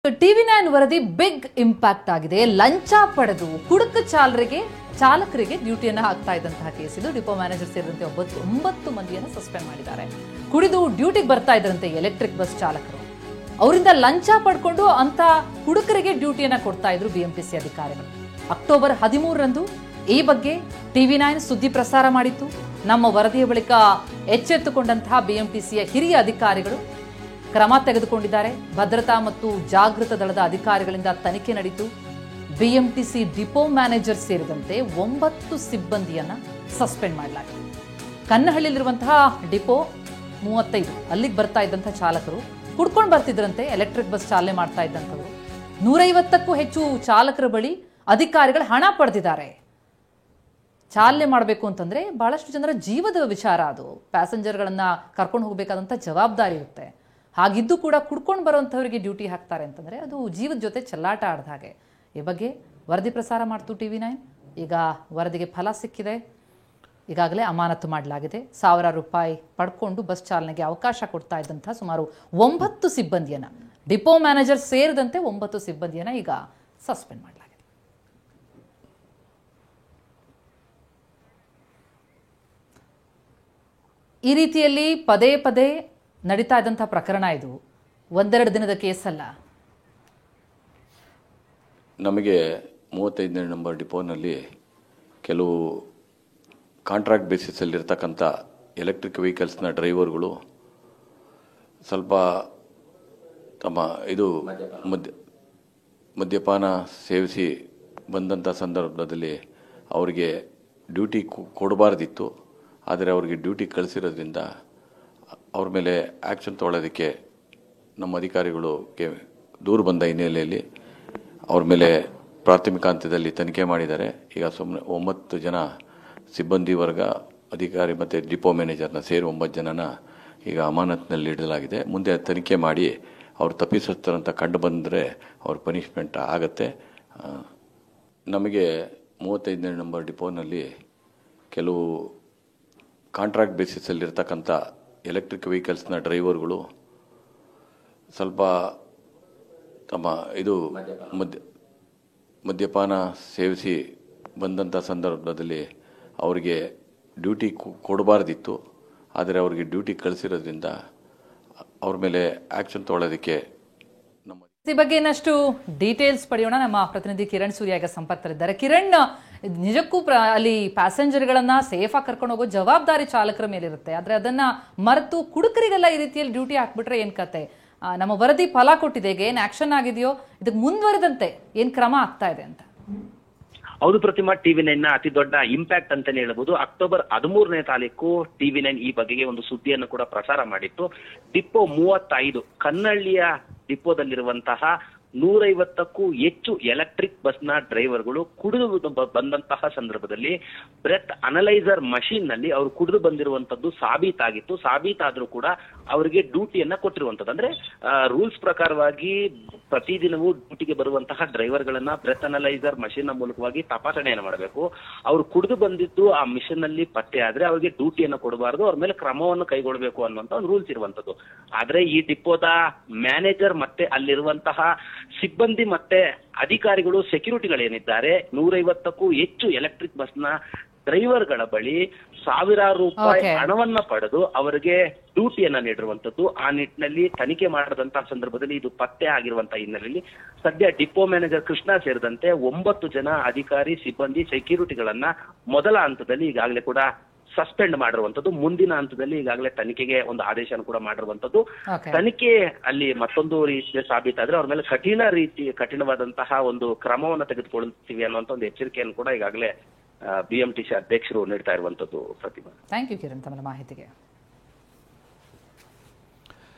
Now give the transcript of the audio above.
TV9 ವರದಿ big impact ಆಗಿದೆ. ಲಂಚ ಪಡೆದು ಕುಡುಕ ಚಾಲಕರಿಗೆ ಡ್ಯೂಟಿಯನ್ನು ಹಾಕ್ತಾ ಇದ್ದಂತಹ ಕೇಸ್ ಇದು. ಡಿಪೋ ಮ್ಯಾನೇಜರ್ ಸೇರಿದಂತೆ 9 ಮಂದಿಯನ್ನು ಸಸ್ಪೆಂಡ್ ಮಾಡಿದ್ದಾರೆ. ಕುಡಿದು ಡ್ಯೂಟಿಗೆ ಬರ್ತಾ ಇದ್ರಂತೆ ಎಲೆಕ್ಟ್ರಿಕ್ ಬಸ್ ಚಾಲಕರು. ಅವರಿಂದ ಲಂಚ ಪಡ್ಕೊಂಡು ಅಂತ ಕುಡುಕರಿಗೆ ಡ್ಯೂಟಿಯನ್ನು ಕೊಡ್ತಾ ಇದ್ರು ಬಿಎಂಟಿಸಿ ಅಧಿಕಾರಿಗಳು. ಅಕ್ಟೋಬರ್ 13ರಂದು ಈ ಬಗ್ಗೆ TV9 ಸುದ್ದಿ ಪ್ರಸಾರ ಮಾಡಿತ್ತು. ನಮ್ಮ ವರದಿಯ ಬಳಿಕ ಎಚ್ಚೆತ್ತುಕೊಂಡಂತಹ ಬಿಎಂಟಿಸಿಯ ಹಿರಿಯ ಅಧಿಕಾರಿಗಳು ಕ್ರಮ ತೆಗೆದುಕೊಂಡಿದ್ದಾರೆ. ಭದ್ರತಾ ಮತ್ತು ಜಾಗೃತ ದಳದ ಅಧಿಕಾರಿಗಳಿಂದ ತನಿಖೆ ನಡೆಯಿತು. ಬಿಎಂಟಿಸಿ ಡಿಪೋ ಮ್ಯಾನೇಜರ್ ಸೇರಿದಂತೆ 9 ಸಿಬ್ಬಂದಿಯನ್ನ ಸಸ್ಪೆಂಡ್ ಮಾಡಲಾಗಿದೆ. ಕನ್ನಹಳ್ಳಿಯಲ್ಲಿರುವಂತಹ ಡಿಪೋ 35 ಅಲ್ಲಿಗೆ ಬರ್ತಾ ಇದ್ದಂತಹ ಚಾಲಕರು ಕುಡ್ಕೊಂಡು ಬರ್ತಿದ್ರಂತೆ. ಎಲೆಕ್ಟ್ರಿಕ್ ಬಸ್ ಚಾಲನೆ ಮಾಡ್ತಾ ಇದ್ದಂಥವರು 150ಕ್ಕೂ ಹೆಚ್ಚು ಚಾಲಕರ ಬಳಿ ಅಧಿಕಾರಿಗಳು ಹಣ ಪಡೆದಿದ್ದಾರೆ. ಚಾಲನೆ ಮಾಡಬೇಕು ಅಂತಂದ್ರೆ ಬಹಳಷ್ಟು ಜನರ ಜೀವದ ವಿಚಾರ ಅದು. ಪ್ಯಾಸೆಂಜರ್ಗಳನ್ನ ಕರ್ಕೊಂಡು ಹೋಗಬೇಕಾದಂಥ ಜವಾಬ್ದಾರಿ ಇರುತ್ತೆ. ಹಾಗಿದ್ದು ಕೂಡ ಕುಡ್ಕೊಂಡು ಬರುವಂಥವರಿಗೆ ಡ್ಯೂಟಿ ಹಾಕ್ತಾರೆ ಅಂತಂದರೆ ಅದು ಜೀವದ ಜೊತೆ ಚೆಲ್ಲಾಟ ಆಡ್ದ ಹಾಗೆ. ಈ ಬಗ್ಗೆ ವರದಿ ಪ್ರಸಾರ ಮಾಡ್ತು TV9. ಈಗ ವರದಿಗೆ ಫಲ ಸಿಕ್ಕಿದೆ. ಈಗಾಗಲೇ ಅಮಾನತು ಮಾಡಲಾಗಿದೆ. ಸಾವಿರಾರು ರೂಪಾಯಿ ಪಡ್ಕೊಂಡು ಬಸ್ ಚಾಲನೆಗೆ ಅವಕಾಶ ಕೊಡ್ತಾ ಇದ್ದಂಥ ಸುಮಾರು 9 ಸಿಬ್ಬಂದಿಯನ್ನು, ಡಿಪೋ ಮ್ಯಾನೇಜರ್ ಸೇರಿದಂತೆ 9 ಸಿಬ್ಬಂದಿಯನ್ನು ಈಗ ಸಸ್ಪೆಂಡ್ ಮಾಡಲಾಗಿದೆ. ಈ ರೀತಿಯಲ್ಲಿ ಪದೇ ಪದೇ ನಡೀತಾ ಇದ್ದಂಥ ಪ್ರಕರಣ ಇದು. ಒಂದೆರಡು ದಿನದ ಕೇಸ್ ಅಲ್ಲ. ನಮಗೆ 35ನೇ ನಂಬರ್ ಡಿಪೋನಲ್ಲಿ ಕೆಲವು ಕಾಂಟ್ರಾಕ್ಟ್ ಬೇಸಿಸಲ್ಲಿರ್ತಕ್ಕಂಥ ಎಲೆಕ್ಟ್ರಿಕ್ ವೆಹಿಕಲ್ಸ್ನ ಡ್ರೈವರ್ಗಳು ಸ್ವಲ್ಪ ತಮ್ಮ ಮದ್ಯಪಾನ ಸೇವಿಸಿ ಬಂದಂಥ ಸಂದರ್ಭದಲ್ಲಿ ಅವರಿಗೆ ಡ್ಯೂಟಿ ಕೊಡಬಾರ್ದಿತ್ತು. ಆದರೆ ಅವರಿಗೆ ಡ್ಯೂಟಿ ಕಳಿಸಿರೋದ್ರಿಂದ ಅವ್ರ ಮೇಲೆ ಆ್ಯಕ್ಷನ್ ತೊಗೊಳ್ಳೋದಕ್ಕೆ ನಮ್ಮ ಅಧಿಕಾರಿಗಳಿಗೆ ದೂರು ಬಂದ ಹಿನ್ನೆಲೆಯಲ್ಲಿ ಅವ್ರ ಮೇಲೆ ಪ್ರಾಥಮಿಕ ಹಂತದಲ್ಲಿ ತನಿಖೆ ಮಾಡಿದ್ದಾರೆ. ಈಗ ಸುಮ್ಮನೆ 9 ಜನ ಸಿಬ್ಬಂದಿ ವರ್ಗ, ಅಧಿಕಾರಿ ಮತ್ತು ಡಿಪೋ ಮ್ಯಾನೇಜರ್ನ ಸೇರಿ 9 ಜನನ ಈಗ ಅಮಾನತಿನಲ್ಲಿ ಇಡಲಾಗಿದೆ. ಮುಂದೆ ತನಿಖೆ ಮಾಡಿ ಅವ್ರು ತಪ್ಪಿಸುತ್ತಾರಂತ ಕಂಡು ಬಂದರೆ ಅವ್ರ ಪನಿಷ್ಮೆಂಟ್ ಆಗುತ್ತೆ. ನಮಗೆ 35ನೇ ನಂಬರ್ ಡಿಪೋನಲ್ಲಿ ಕೆಲವು ಕಾಂಟ್ರಾಕ್ಟ್ ಬೇಸಿಸಲ್ಲಿರ್ತಕ್ಕಂಥ ಎಲೆಕ್ಟ್ರಿಕ್ ವೆಹಿಕಲ್ಸ್ನ ಡ್ರೈವರ್ಗಳು ಸ್ವಲ್ಪ ತಮ್ಮ ಮದ್ಯಪಾನ ಸೇವಿಸಿ ಬಂದಂಥ ಸಂದರ್ಭದಲ್ಲಿ ಅವರಿಗೆ ಡ್ಯೂಟಿ ಕೊಡಬಾರ್ದಿತ್ತು. ಆದರೆ ಅವರಿಗೆ ಡ್ಯೂಟಿ ಕಳಿಸಿರೋದ್ರಿಂದ ಅವ್ರ ಮೇಲೆ ಆ್ಯಕ್ಷನ್ ತೊಗೊಳ್ಳೋದಕ್ಕೆ ಈ ಬಗ್ಗೆ ಇನ್ನಷ್ಟು ಡೀಟೇಲ್ಸ್ ಪಡೆಯೋಣ. ನಮ್ಮ ಪ್ರತಿನಿಧಿ ಕಿರಣ್ ಸೂರ್ಯ ಈಗ ಸಂಪರ್ಕದಲ್ಲಿದ್ದಾರೆ. ಕಿರಣ್, ನಿಜಕ್ಕೂ ಅಲ್ಲಿ ಪ್ಯಾಸೆಂಜರ್ಗಳನ್ನ ಸೇಫ್ ಆಗಿ ಕರ್ಕೊಂಡು ಹೋಗೋ ಜವಾಬ್ದಾರಿ ಚಾಲಕರ ಮೇಲಿರುತ್ತೆ. ಆದ್ರೆ ಅದನ್ನ ಮರೆತು ಕುಡುಕರಿಗೆಲ್ಲ ಈ ರೀತಿಯಲ್ಲಿ ಡ್ಯೂಟಿ ಹಾಕ್ಬಿಟ್ರೆ ಏನ್ ಕತೆ? ನಮ್ಮ ವರದಿ ಫಲ ಕೊಟ್ಟಿದೆ. ಈಗ ಏನ್ ಆಕ್ಷನ್ ಆಗಿದೆಯೋ ಇದಕ್ಕೆ ಮುಂದುವರೆದಂತೆ ಏನ್ ಕ್ರಮ ಆಗ್ತಾ ಇದೆ ಅಂತ? ಹೌದು ಪ್ರತಿಮಾ, TV9 ಅತಿ ದೊಡ್ಡ ಇಂಪ್ಯಾಕ್ಟ್ ಅಂತಾನೆ ಹೇಳ್ಬೋದು. ಅಕ್ಟೋಬರ್ 13ನೇ ತಾರೀಕು TV9 ಈ ಬಗೆಗೆ ಒಂದು ಸುದ್ದಿಯನ್ನು ಕೂಡ ಪ್ರಸಾರ ಮಾಡಿತ್ತು. ಡಿಪೋ 35 ಕನ್ನಹಳ್ಳಿಯ ಡಿಪೋದಲ್ಲಿರುವಂತಹ 150ಕ್ಕೂ ಹೆಚ್ಚು ಎಲೆಕ್ಟ್ರಿಕ್ ಬಸ್ನ ಡ್ರೈವರ್ಗಳು ಕುಡಿದು ಬಂದಂತಹ ಸಂದರ್ಭದಲ್ಲಿ ಬ್ರೆತ್ ಅನಲೈಸರ್ ಮಷೀನ್ ನಲ್ಲಿ ಅವರು ಕುಡಿದು ಬಂದಿರುವಂತದ್ದು ಸಾಬೀತಾಗಿತ್ತು. ಸಾಬೀತಾದ್ರೂ ಕೂಡ ಅವರಿಗೆ ಡ್ಯೂಟಿಯನ್ನ ಕೊಟ್ಟಿರುವಂತದ್ದು. ಅಂದ್ರೆ ರೂಲ್ಸ್ ಪ್ರಕಾರವಾಗಿ ಪ್ರತಿದಿನವೂ ಡ್ಯೂಟಿಗೆ ಬರುವಂತಹ ಡ್ರೈವರ್ಗಳನ್ನ ಬ್ರೆತ್ ಅನಲೈಸರ್ ಮಷೀನ್ ನ ಮೂಲಕವಾಗಿ ತಪಾಸಣೆಯನ್ನು ಮಾಡಬೇಕು. ಅವರು ಕುಡಿದು ಬಂದಿದ್ದು ಆ ಮಿಷನ್ ನಲ್ಲಿ ಪತ್ತೆ ಆದ್ರೆ ಅವರಿಗೆ ಡ್ಯೂಟಿಯನ್ನು ಕೊಡಬಾರದು, ಅವ್ರ ಮೇಲೆ ಕ್ರಮವನ್ನು ಕೈಗೊಳ್ಳಬೇಕು ಅನ್ನುವಂತ ಒಂದು ರೂಲ್ಸ್ ಇರುವಂತದ್ದು. ಆದ್ರೆ ಈ ಡಿಪೋದ ಮ್ಯಾನೇಜರ್ ಮತ್ತೆ ಅಲ್ಲಿರುವಂತಹ ಸಿಬ್ಬಂದಿ ಮತ್ತೆ ಅಧಿಕಾರಿಗಳು, ಸೆಕ್ಯೂರಿಟಿಗಳೇನಿದ್ದಾರೆ 150ಕ್ಕೂ ಹೆಚ್ಚು ಎಲೆಕ್ಟ್ರಿಕ್ ಬಸ್ನ ಡ್ರೈವರ್ಗಳ ಬಳಿ ಸಾವಿರಾರು ರೂಪಾಯಿ ಹಣವನ್ನ ಪಡೆದು ಅವರಿಗೆ ಡ್ಯೂಟಿಯನ್ನ ನೀಡಿರುವಂತದ್ದು. ಆ ನಿಟ್ಟಿನಲ್ಲಿ ತನಿಖೆ ಮಾಡದಂತಹ ಸಂದರ್ಭದಲ್ಲಿ ಇದು ಪತ್ತೆ ಆಗಿರುವಂತಹ ಹಿನ್ನೆಲೆಯಲ್ಲಿ ಸದ್ಯ ಡಿಪೋ ಮ್ಯಾನೇಜರ್ ಕೃಷ್ಣ ಸೇರಿದಂತೆ 9 ಜನ ಅಧಿಕಾರಿ, ಸಿಬ್ಬಂದಿ, ಸೆಕ್ಯೂರಿಟಿಗಳನ್ನ ಮೊದಲ ಹಂತದಲ್ಲಿ ಈಗಾಗಲೇ ಕೂಡ ಸಸ್ಪೆಂಡ್ ಮಾಡಿರುವಂತದ್ದು. ಮುಂದಿನ ಹಂತದಲ್ಲಿ ಈಗಾಗಲೇ ತನಿಖೆಗೆ ಒಂದು ಆದೇಶ ಕೂಡ ಮಾಡಿರುವಂತದ್ದು. ತನಿಖೆ ಅಲ್ಲಿ ಮತ್ತೊಂದು ರೀತಿಯ ಸಾಬೀತಾದ್ರೆ ಅವ್ರ ಮೇಲೆ ಕಠಿಣವಾದಂತಹ ಒಂದು ಕ್ರಮವನ್ನು ತೆಗೆದುಕೊಳ್ತೀವಿ ಅನ್ನುವಂತ ಒಂದು ಎಚ್ಚರಿಕೆಯನ್ನು ಕೂಡ ಈಗಾಗಲೇ ಬಿಎಂಟಿಸಿ ಅಧ್ಯಕ್ಷರು ನೀಡ್ತಾ ಇರುವಂತದ್ದು. ಪ್ರತಿಭಾ, ಥ್ಯಾಂಕ್ ಯು ಕಿರಣ್ ತಮ್ಮ ಮಾಹಿತಿಗೆ.